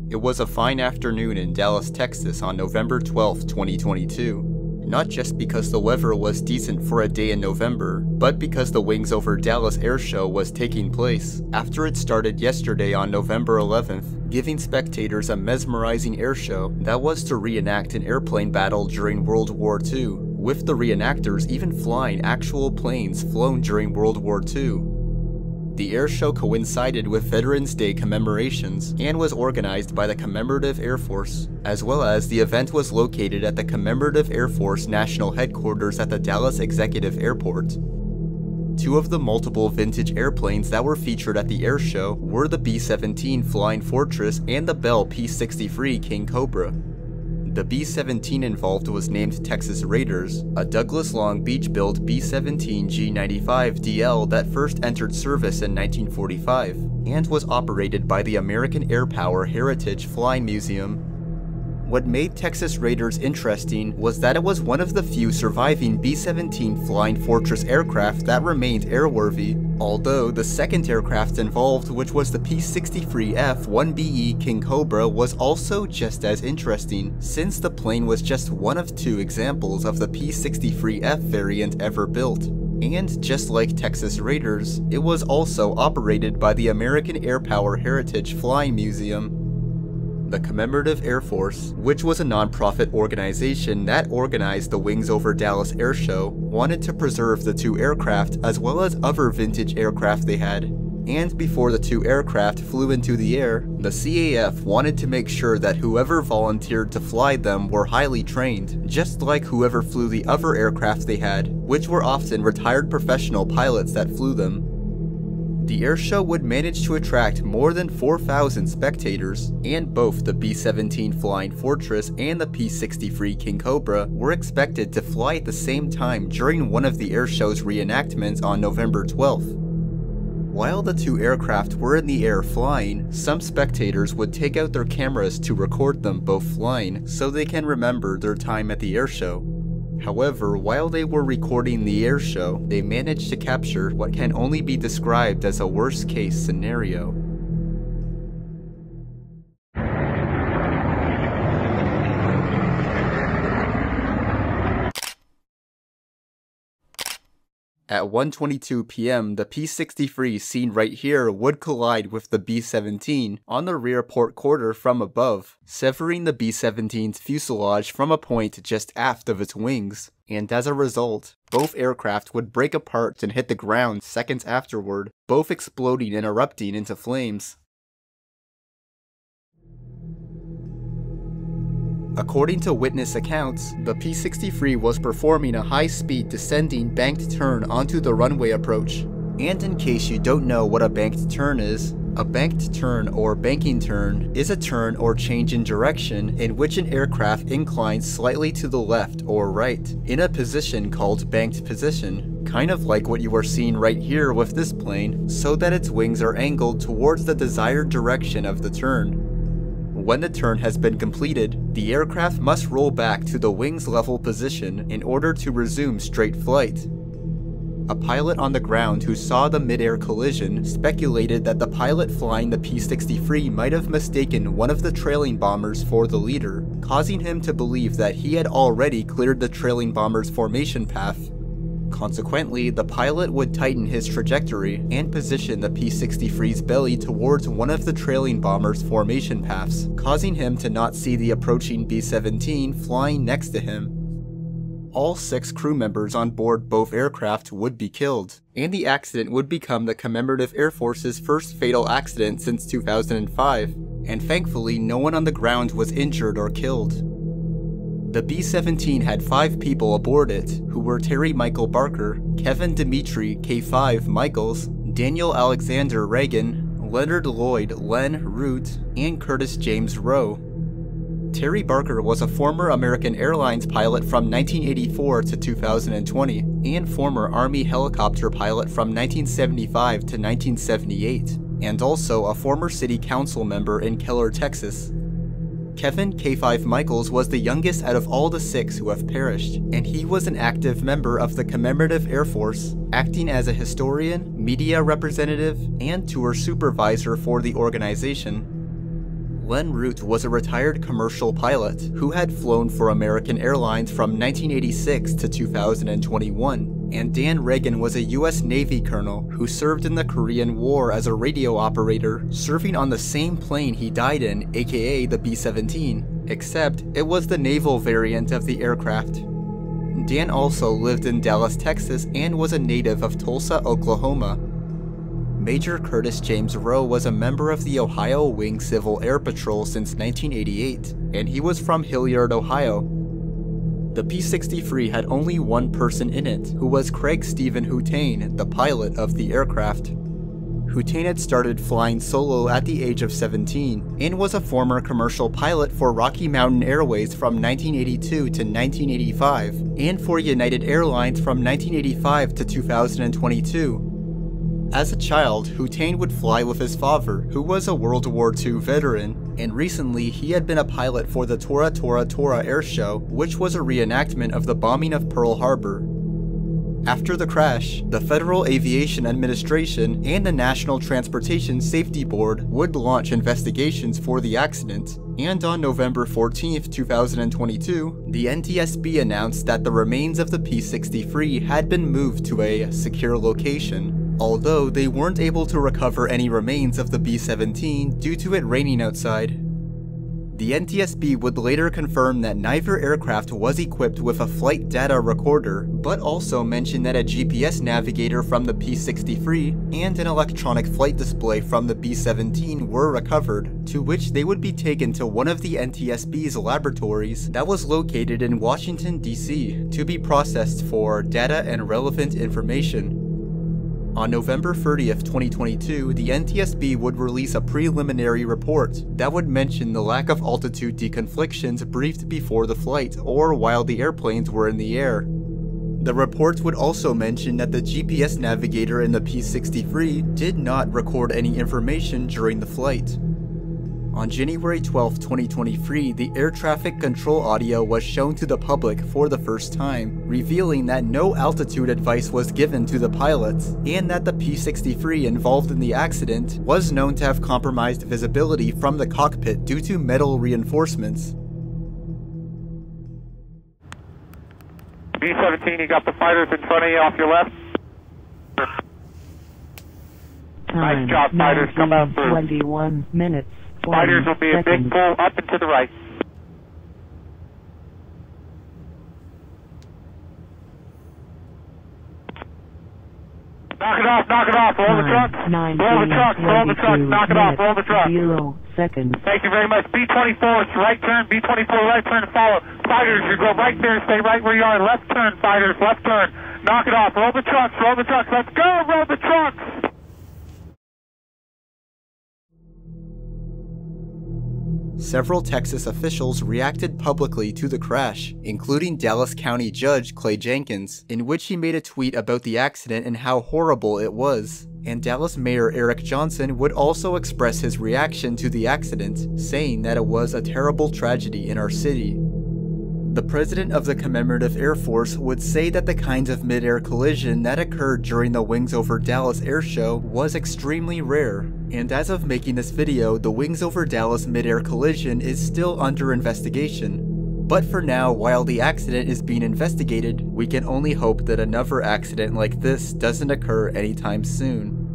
It was a fine afternoon in Dallas, Texas on November 12, 2022. Not just because the weather was decent for a day in November, but because the Wings Over Dallas Airshow was taking place after it started yesterday on November 11th, giving spectators a mesmerizing airshow that was to reenact an airplane battle during World War II, with the reenactors even flying actual planes flown during World War II. The airshow coincided with Veterans Day commemorations and was organized by the Commemorative Air Force, as well as the event was located at the Commemorative Air Force National Headquarters at the Dallas Executive Airport. Two of the multiple vintage airplanes that were featured at the airshow were the B-17 Flying Fortress and the Bell P-63 King Cobra. The B-17 involved was named Texas Raiders, a Douglas Long Beech-built B-17 G95DL that first entered service in 1945, and was operated by the American Air Power Heritage Flying Museum. What made Texas Raiders interesting was that it was one of the few surviving B-17 Flying Fortress aircraft that remained airworthy, although the second aircraft involved, which was the P-63F 1BE King Cobra, was also just as interesting, since the plane was just one of two examples of the P-63F variant ever built. And just like Texas Raiders, it was also operated by the American Air Power Heritage Flying Museum. The Commemorative Air Force, which was a non-profit organization that organized the Wings Over Dallas Airshow, wanted to preserve the two aircraft as well as other vintage aircraft they had. And before the two aircraft flew into the air, the CAF wanted to make sure that whoever volunteered to fly them were highly trained, just like whoever flew the other aircraft they had, which were often retired professional pilots that flew them. The airshow would manage to attract more than 4,000 spectators, and both the B-17 Flying Fortress and the P-63 King Cobra were expected to fly at the same time during one of the airshow's reenactments on November 12th. While the two aircraft were in the air flying, some spectators would take out their cameras to record them both flying so they can remember their time at the airshow. However, while they were recording the airshow, they managed to capture what can only be described as a worst-case scenario. At 1:22 p.m., the P-63 seen right here would collide with the B-17 on the rear port quarter from above, severing the B-17's fuselage from a point just aft of its wings, and as a result, both aircraft would break apart and hit the ground seconds afterward, both exploding and erupting into flames. According to witness accounts, the P-63 was performing a high-speed descending banked turn onto the runway approach. And in case you don't know what a banked turn is, a banked turn or banking turn is a turn or change in direction in which an aircraft inclines slightly to the left or right, in a position called banked position, kind of like what you are seeing right here with this plane, so that its wings are angled towards the desired direction of the turn. When the turn has been completed, the aircraft must roll back to the wings level position in order to resume straight flight. A pilot on the ground who saw the mid-air collision speculated that the pilot flying the P-63 might have mistaken one of the trailing bombers for the leader, causing him to believe that he had already cleared the trailing bomber's formation path. Consequently, the pilot would tighten his trajectory and position the P-63's belly towards one of the trailing bomber's formation paths, causing him to not see the approaching B-17 flying next to him. All 6 crew members on board both aircraft would be killed, and the accident would become the Commemorative Air Force's first fatal accident since 2005, and thankfully no one on the ground was injured or killed. The B-17 had 5 people aboard it, who were Terry Michael Barker, Kevin Dimitri K5 Michaels, Daniel Alexander Reagan, Leonard Lloyd Len Root, and Curtis James Rowe. Terry Barker was a former American Airlines pilot from 1984 to 2020, and former Army helicopter pilot from 1975 to 1978, and also a former city council member in Keller, Texas. Kevin K5 Michaels was the youngest out of all the 6 who have perished, and he was an active member of the Commemorative Air Force, acting as a historian, media representative, and tour supervisor for the organization. Len Root was a retired commercial pilot who had flown for American Airlines from 1986 to 2021, and Dan Reagan was a US Navy colonel who served in the Korean War as a radio operator, serving on the same plane he died in, aka the B-17, except it was the naval variant of the aircraft. Dan also lived in Dallas, Texas, and was a native of Tulsa, Oklahoma. Major Curtis James Rowe was a member of the Ohio Wing Civil Air Patrol since 1988, and he was from Hilliard, Ohio. The P-63 had only one person in it, who was Craig Stephen Hutain, the pilot of the aircraft. Hutain had started flying solo at the age of 17, and was a former commercial pilot for Rocky Mountain Airways from 1982 to 1985, and for United Airlines from 1985 to 2022. As a child, Hutain would fly with his father, who was a World War II veteran, and recently he had been a pilot for the Tora Tora Tora Airshow, which was a reenactment of the bombing of Pearl Harbor. After the crash, the Federal Aviation Administration and the National Transportation Safety Board would launch investigations for the accident, and on November 14, 2022, the NTSB announced that the remains of the P-63 had been moved to a secure location, although they weren't able to recover any remains of the B-17 due to it raining outside. The NTSB would later confirm that neither aircraft was equipped with a flight data recorder, but also mentioned that a GPS navigator from the P-63 and an electronic flight display from the B-17 were recovered, to which they would be taken to one of the NTSB's laboratories that was located in Washington, D.C., to be processed for data and relevant information. On November 30th, 2022, the NTSB would release a preliminary report that would mention the lack of altitude deconflictions briefed before the flight or while the airplanes were in the air. The report would also mention that the GPS navigator in the P-63 did not record any information during the flight. On January 12, 2023, the air traffic control audio was shown to the public for the first time, revealing that no altitude advice was given to the pilots, and that the P-63 involved in the accident was known to have compromised visibility from the cockpit due to metal reinforcements. B-17, you got the fighters in front of you off your left. Nice job, fighters. Come out through. 21 minutes. Fighters will be a big pull up and to the right. Knock it off, knock it off. Roll the trucks. Roll the trucks, roll the trucks. Knock it off, roll the trucks. 0 seconds. Thank you very much. B-24, it's right turn. B-24, right turn to follow. Fighters, you go right there. Stay right where you are. Left turn, fighters, left turn. Knock it off. Roll the trucks, roll the trucks. Let's go, roll the trucks. Several Texas officials reacted publicly to the crash, including Dallas County Judge Clay Jenkins, in which he made a tweet about the accident and how horrible it was. And Dallas Mayor Eric Johnson would also express his reaction to the accident, saying that it was a terrible tragedy in our city. The president of the Commemorative Air Force would say that the kind of mid-air collision that occurred during the Wings Over Dallas Airshow was extremely rare, and as of making this video, the Wings Over Dallas mid-air collision is still under investigation. But for now, while the accident is being investigated, we can only hope that another accident like this doesn't occur anytime soon.